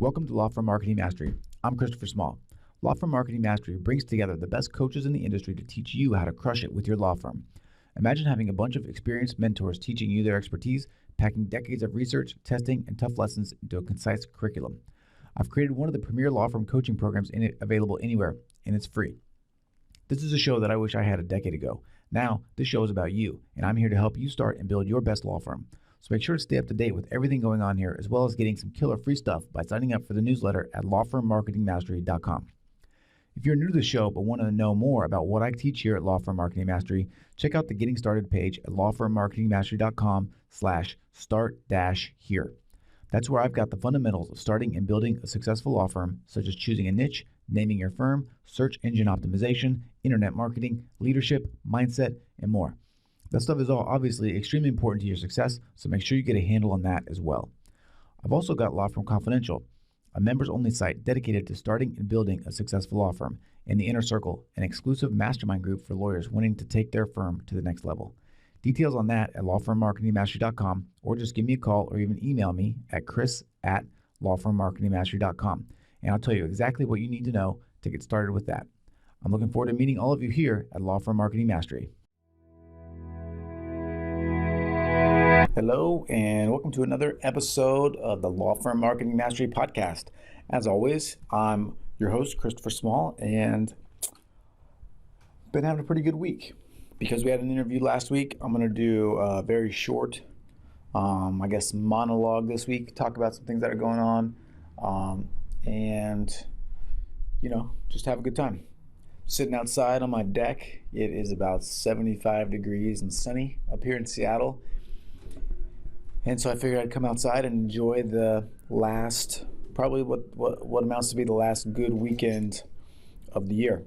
Welcome to Law Firm Marketing Mastery. I'm Christopher Small. Law Firm Marketing Mastery brings together the best coaches in the industry to teach you how to crush it with your law firm. Imagine having a bunch of experienced mentors teaching you their expertise, packing decades of research, testing, and tough lessons into a concise curriculum. I've created one of the premier law firm coaching programs available anywhere, and it's free. This is a show that I wish I had a decade ago. Now, this show is about you, and I'm here to help you start and build your best law firm. So make sure to stay up to date with everything going on here, as well as getting some killer free stuff by signing up for the newsletter at lawfirmmarketingmastery.com. If you're new to the show but want to know more about what I teach here at Law Firm Marketing Mastery, check out the Getting Started page at lawfirmmarketingmastery.com/start-here. That's where I've got the fundamentals of starting and building a successful law firm, such as choosing a niche, naming your firm, search engine optimization, internet marketing, leadership, mindset, and more. That stuff is all obviously extremely important to your success, so make sure you get a handle on that as well. I've also got Law Firm Confidential, a members-only site dedicated to starting and building a successful law firm, and the Inner Circle, an exclusive mastermind group for lawyers wanting to take their firm to the next level. Details on that at lawfirmmarketingmastery.com, or just give me a call or even email me at chris@lawfirmmarketingmastery.com, and I'll tell you exactly what you need to know to get started with that. I'm looking forward to meeting all of you here at Law Firm Marketing Mastery. Hello, and welcome to another episode of the Law Firm Marketing Mastery podcast. As always, I'm your host, Christopher Small, and been having a pretty good week. Because we had an interview last week, I'm going to do a very short, monologue this week, talk about some things that are going on, and just have a good time. Sitting outside on my deck. It is about 75 degrees and sunny up here in Seattle. And so I figured I'd come outside and enjoy the last, probably what amounts to be the last good weekend of the year.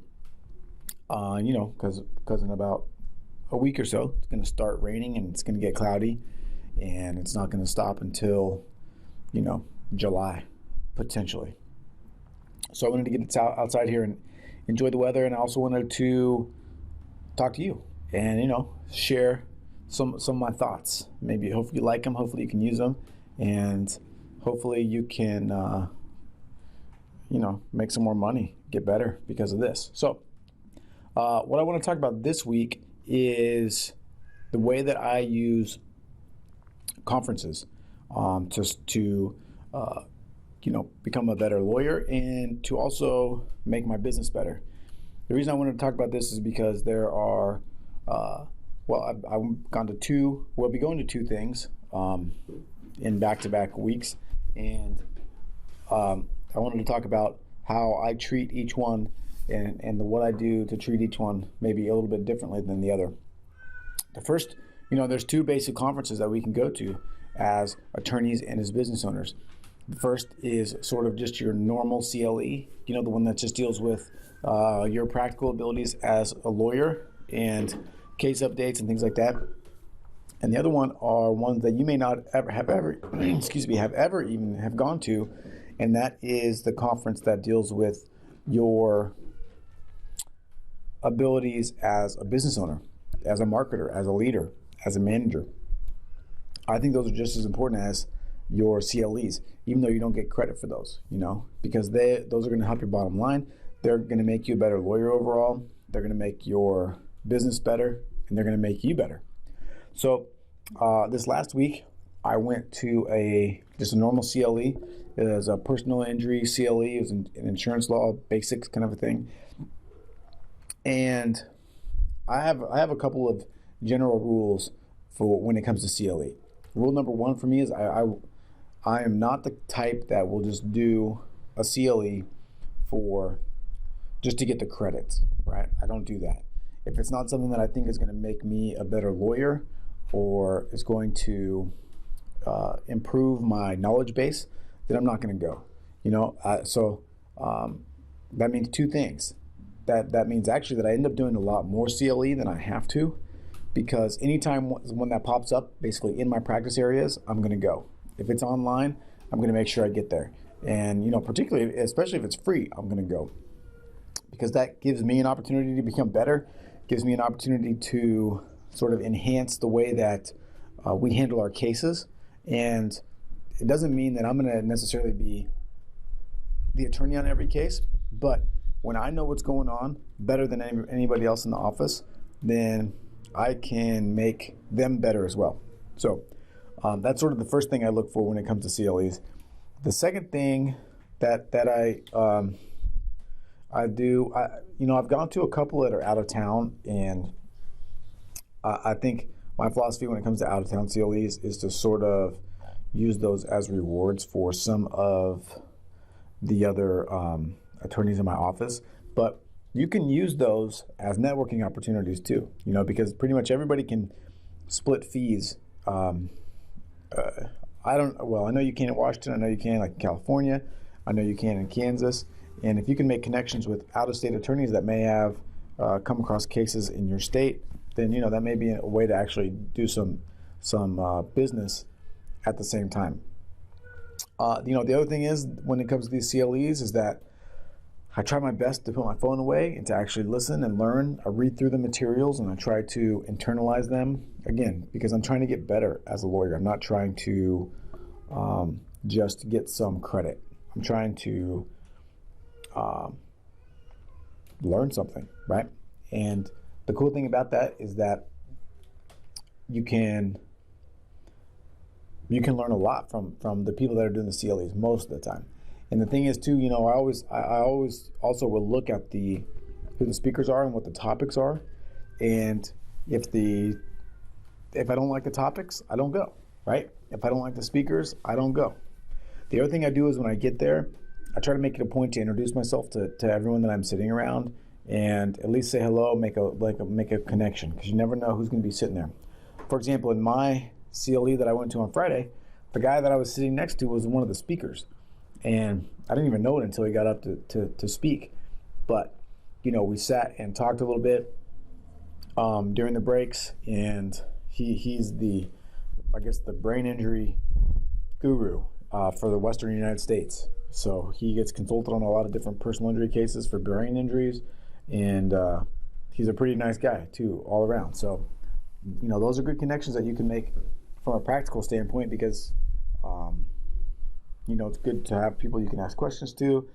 Because in about a week or so, it's going to start raining and it's going to get cloudy, and it's not going to stop until, July, potentially. So I wanted to get outside here and enjoy the weather, and I also wanted to talk to you and, share some of my thoughts. Maybe, hopefully you like them, hopefully you can use them, and hopefully you can, make some more money, get better because of this. So what I want to talk about this week is the way that I use conferences just to, become a better lawyer and to also make my business better. The reason I wanted to talk about this is because there are, I've gone to two, we'll be going to two things in back-to-back weeks, and I wanted to talk about how I treat each one and what I do to treat each one maybe a little bit differently than the other. The first, there's two basic conferences that we can go to as attorneys and as business owners. The first is sort of just your normal CLE, the one that just deals with your practical abilities as a lawyer and case updates and things like that. And the other one are ones that you may not have ever even gone to, and that is the conference that deals with your abilities as a business owner, as a marketer, as a leader, as a manager. I think those are just as important as your CLEs, even though you don't get credit for those, because those are going to help your bottom line. They're going to make you a better lawyer overall. They're going to make your business better, and they're going to make you better. So this last week, I went to just a normal CLE. It was a personal injury CLE. It was an insurance law basics kind of a thing. And I have a couple of general rules for when it comes to CLE. Rule number one for me is I am not the type that will just do a CLE just to get the credits, right? I don't do that. If it's not something that I think is going to make me a better lawyer or is going to improve my knowledge base, then I'm not going to go. So that means two things. That means actually that I end up doing a lot more CLE than I have to, because anytime when that pops up, basically in my practice areas, I'm going to go. If it's online, I'm going to make sure I get there. And, particularly, especially if it's free, I'm going to go. Because that gives me an opportunity to become better, gives me an opportunity to sort of enhance the way that we handle our cases. And it doesn't mean that I'm going to necessarily be the attorney on every case, but when I know what's going on better than anybody else in the office, then I can make them better as well. So that's sort of the first thing I look for when it comes to CLEs. The second thing that I do, I've gone to a couple that are out of town, and I think my philosophy when it comes to out of town CLEs is to sort of use those as rewards for some of the other attorneys in my office. But you can use those as networking opportunities too, because pretty much everybody can split fees. I know you can in Washington. I know you can like in California. I know you can in Kansas. And if you can make connections with out-of-state attorneys that may have come across cases in your state, then that may be a way to actually do some business at the same time. The other thing is when it comes to these CLEs is that I try my best to put my phone away and to actually listen and learn. I read through the materials and I try to internalize them, again, because I'm trying to get better as a lawyer. I'm not trying to just get some credit. I'm trying to learn something, right? And the cool thing about that is that you can learn a lot from the people that are doing the CLEs most of the time. And the thing is too, I always also will look at who the speakers are and what the topics are. And if I don't like the topics, I don't go, right? If I don't like the speakers, I don't go. The other thing I do is when I get there, I try to make it a point to introduce myself to everyone that I'm sitting around and at least say hello, make a connection, because you never know who's going to be sitting there. For example, in my CLE that I went to on Friday, the guy that I was sitting next to was one of the speakers. And I didn't even know it until he got up to speak. But, we sat and talked a little bit during the breaks, and he's the brain injury guru for the Western United States. So he gets consulted on a lot of different personal injury cases for brain injuries, and he's a pretty nice guy too, all around. So, those are good connections that you can make from a practical standpoint, because it's good to have people you can ask questions to.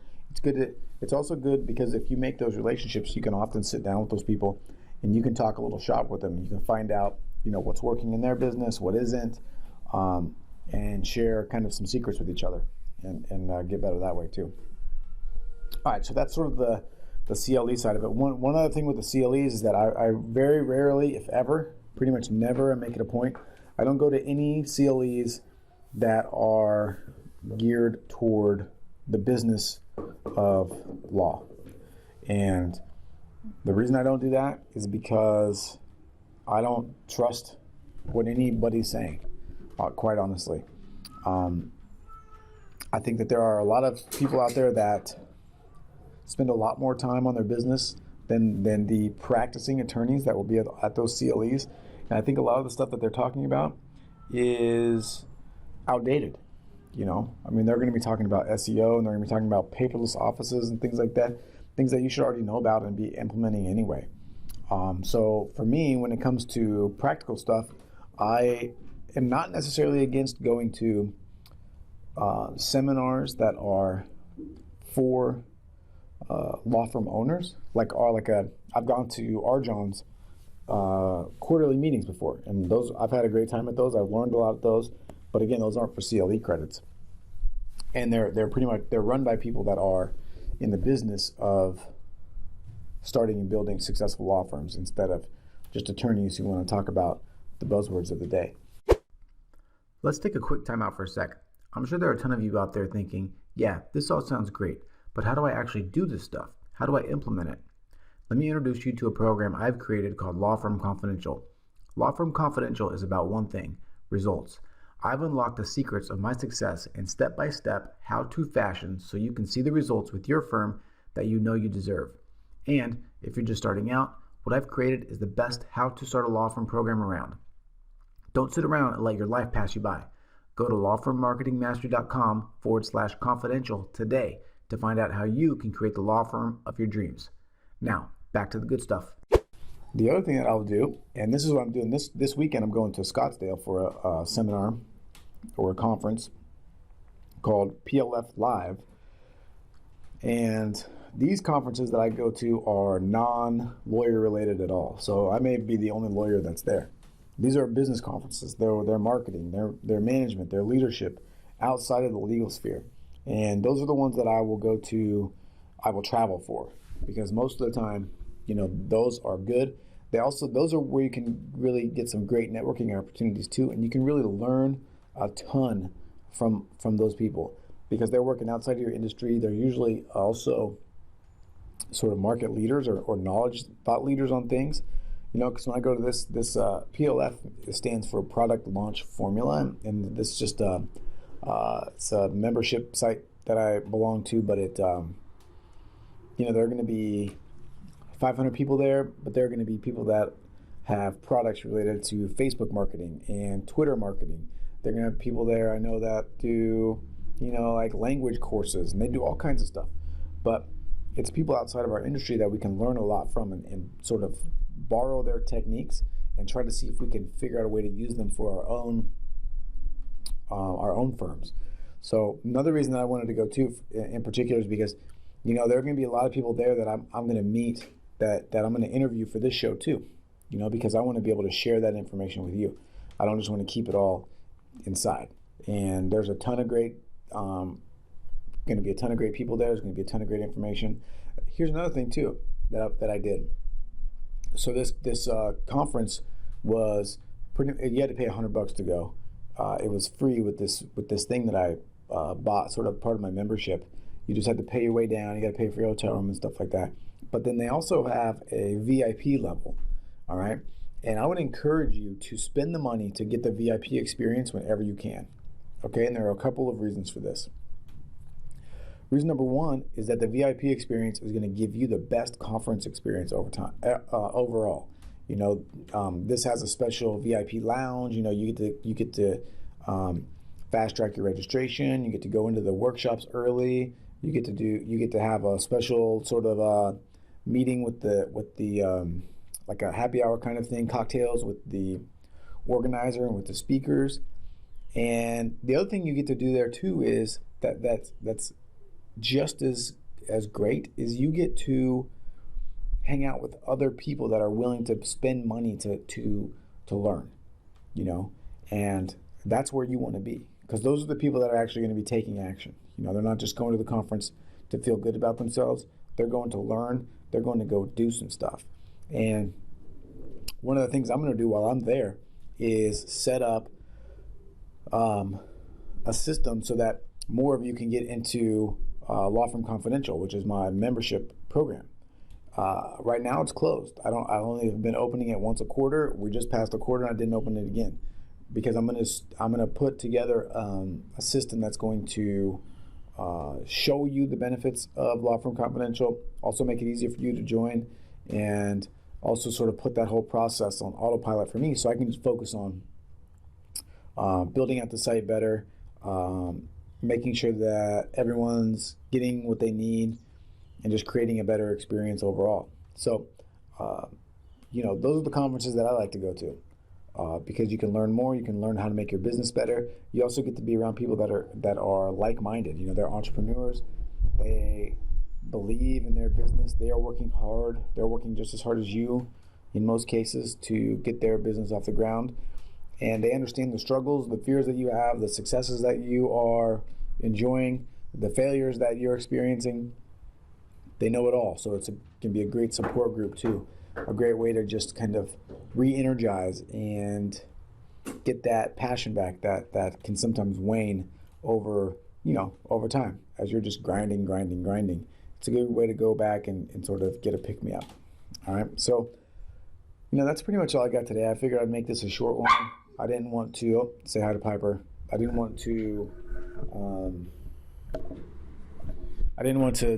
It's also good because if you make those relationships, you can often sit down with those people and you can talk a little shop with them. You can find out, what's working in their business, what isn't, and share kind of some secrets with each other and get better that way too. All right, so that's sort of the CLE side of it. One other thing with the CLEs is that I very rarely, if ever, pretty much never, make it a point, I don't go to any CLEs that are geared toward the business of law. And the reason I don't do that is because I don't trust what anybody's saying, quite honestly. I think that there are a lot of people out there that spend a lot more time on their business than the practicing attorneys that will be at those CLEs. And I think a lot of the stuff that they're talking about is outdated. They're going to be talking about SEO, and they're going to be talking about paperless offices and things like that, things that you should already know about and be implementing anyway. So for me, when it comes to practical stuff, I am not necessarily against going to seminars that are for law firm owners, I've gone to Arjohn's quarterly meetings before, and those I've had a great time at those. I've learned a lot at those, but again, those aren't for CLE credits, and they're pretty much run by people that are in the business of starting and building successful law firms instead of just attorneys who want to talk about the buzzwords of the day. Let's take a quick time out for a sec. I'm sure there are a ton of you out there thinking, yeah, this all sounds great, but how do I actually do this stuff? How do I implement it? Let me introduce you to a program I've created called Law Firm Confidential. Law Firm Confidential is about one thing: results. I've unlocked the secrets of my success in step-by-step how-to fashion so you can see the results with your firm that you know you deserve. And if you're just starting out, what I've created is the best how to start a law firm program around. Don't sit around and let your life pass you by. Go to lawfirmmarketingmastery.com/confidential today to find out how you can create the law firm of your dreams. Now, back to the good stuff. The other thing that I'll do, and this is what I'm doing this weekend, I'm going to Scottsdale for a seminar or a conference called PLF Live. And these conferences that I go to are non-lawyer related at all. So I may be the only lawyer that's there. These are business conferences. They're marketing, their management, their leadership outside of the legal sphere. And those are the ones that I will go to, I will travel for, because most of the time, those are good. Those are where you can really get some great networking opportunities too, and you can really learn a ton from those people, because they're working outside of your industry. They're usually also sort of market leaders or knowledge thought leaders on things. Because when I go to this PLF, it stands for Product Launch Formula, and this is just it's a membership site that I belong to, but it there are going to be 500 people there, but there are going to be people that have products related to Facebook marketing and Twitter marketing. They're going to have people there I know that do like language courses, and they do all kinds of stuff. But it's people outside of our industry that we can learn a lot from, and sort of borrow their techniques and try to see if we can figure out a way to use them for our own firms. So another reason that I wanted to go to in particular is because there are going to be a lot of people there that I'm going to meet, that I'm going to interview for this show too, because I want to be able to share that information with you. I don't just want to keep it all inside. And there's a ton of great going to be a ton of great people there. There's going to be a ton of great information. Here's another thing too that I did. So this conference was you had to pay $100 to go. It was free with this thing that I bought, sort of part of my membership. You just had to pay your way down. You got to pay for your hotel room and stuff like that. But then they also have a VIP level, all right? And I would encourage you to spend the money to get the VIP experience whenever you can, okay? And there are a couple of reasons for this. Reason number one is that the VIP experience is going to give you the best conference experience overall. This has a special VIP lounge. You get to fast track your registration. You get to go into the workshops early. You get to have a special sort of meeting with the like a happy hour kind of thing, cocktails with the organizer and with the speakers. And the other thing you get to do there too is that's just as great, is you get to hang out with other people that are willing to spend money to learn, and that's where you want to be, because those are the people that are actually going to be taking action. They're not just going to the conference to feel good about themselves. They're going to learn. They're going to go do some stuff. And one of the things I'm going to do while I'm there is set up a system so that more of you can get into Law Firm Confidential, which is my membership program. Right now it's closed. I only have been opening it once a quarter. We just passed a quarter and I didn't open it again, because I'm gonna put together a system that's going to show you the benefits of Law Firm Confidential, also make it easier for you to join, and also sort of put that whole process on autopilot for me, so I can just focus on building out the site better, making sure that everyone's getting what they need, and just creating a better experience overall. So, those are the conferences that I like to go to, because you can learn more. You can learn how to make your business better. You also get to be around people that are like-minded. They're entrepreneurs. They believe in their business. They are working hard. They're working just as hard as you, in most cases, to get their business off the ground. And they understand the struggles, the fears that you have, the successes that you are enjoying, the failures that you're experiencing. They know it all. So it can be a great support group too. A great way to just kind of re-energize and get that passion back that can sometimes wane over time as you're just grinding. It's a good way to go back and sort of get a pick-me-up. All right. So, that's pretty much all I got today. I figured I'd make this a short one. I didn't want to say hi to Piper. I didn't want to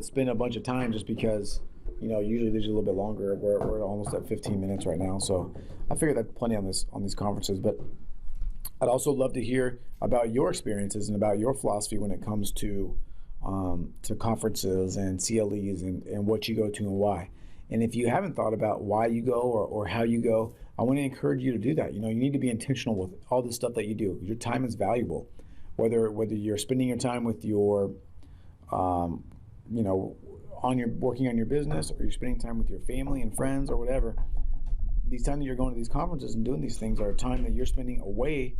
spend a bunch of time just because, usually there's a little bit longer. We're almost at 15 minutes right now. So I figured that's plenty on these conferences. But I'd also love to hear about your experiences and about your philosophy when it comes to conferences and CLEs and what you go to and why. And if you haven't thought about why you go or how you go, I want to encourage you to do that. You need to be intentional with all the stuff that you do. Your time is valuable. Whether you're spending your time with your working on your business, or you're spending time with your family and friends or whatever, these times that you're going to these conferences and doing these things are a time that you're spending away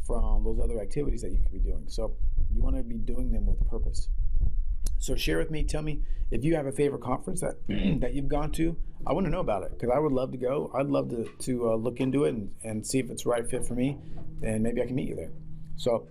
from those other activities that you could be doing. So you want to be doing them with purpose. So share with me, tell me if you have a favorite conference that that you've gone to. I want to know about it because I would love to go. I'd love to look into it and see if it's the right fit for me, and maybe I can meet you there. So,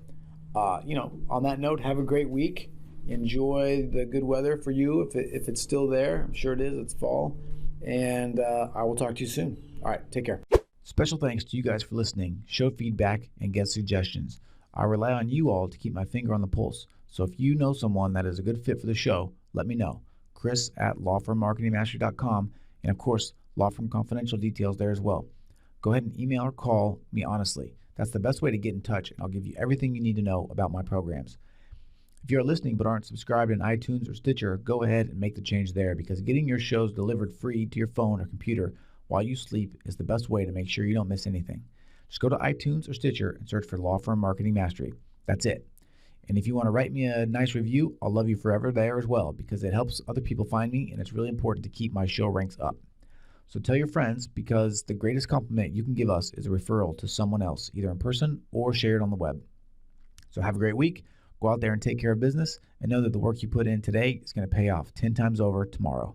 on that note, have a great week. Enjoy the good weather for you if it's still there. I'm sure it is. It's fall. And I will talk to you soon. All right, take care. Special thanks to you guys for listening, show feedback, and get suggestions. I rely on you all to keep my finger on the pulse. So if you know someone that is a good fit for the show, let me know. Chris@lawfirmmarketingmastery.com, and of course, Law Firm Confidential details there as well. Go ahead and email or call me honestly. That's the best way to get in touch, and I'll give you everything you need to know about my programs. If you're listening but aren't subscribed in iTunes or Stitcher, go ahead and make the change there, because getting your shows delivered free to your phone or computer while you sleep is the best way to make sure you don't miss anything. Just go to iTunes or Stitcher and search for Law Firm Marketing Mastery. That's it. And if you want to write me a nice review, I'll love you forever there as well, because it helps other people find me, and it's really important to keep my show ranks up. So tell your friends, because the greatest compliment you can give us is a referral to someone else, either in person or share it on the web. So have a great week. Go out there and take care of business, and know that the work you put in today is going to pay off 10 times over tomorrow.